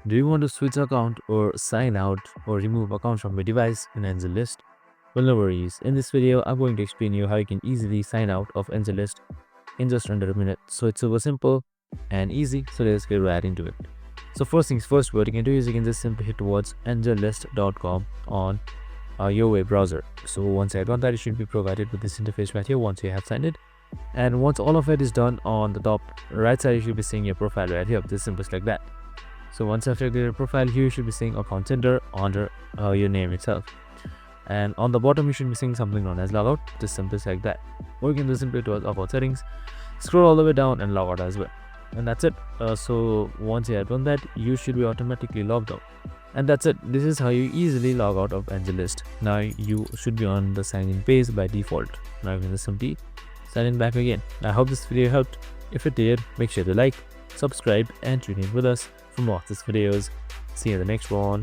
Do you want to switch account or sign out or remove account from your device in AngelList? Well, no worries. In this video, I'm going to explain you how you can easily sign out of AngelList in just under a minute. So it's super simple and easy. So let's get right into it. So first things first, what you can do is you can just simply hit towards angellist.com on your web browser. So once you have that, you should be provided with this interface right here once you have signed it. And once all of it is done, on the top right side, you should be seeing your profile right here. This simple like that. So once after your profile here, you should be seeing account center under your name itself. And on the bottom, you should be seeing something known as logout. Just simple like that. Or you can just simply towards about settings, scroll all the way down and log out as well. And that's it. So once you have done that, you should be automatically logged out. And that's it. This is how you easily log out of AngelList. Now you should be on the sign in page by default. Now you can just simply sign in back again. I hope this video helped. If it did, make sure to like, subscribe and tune in with us for more of these videos. See you in the next one.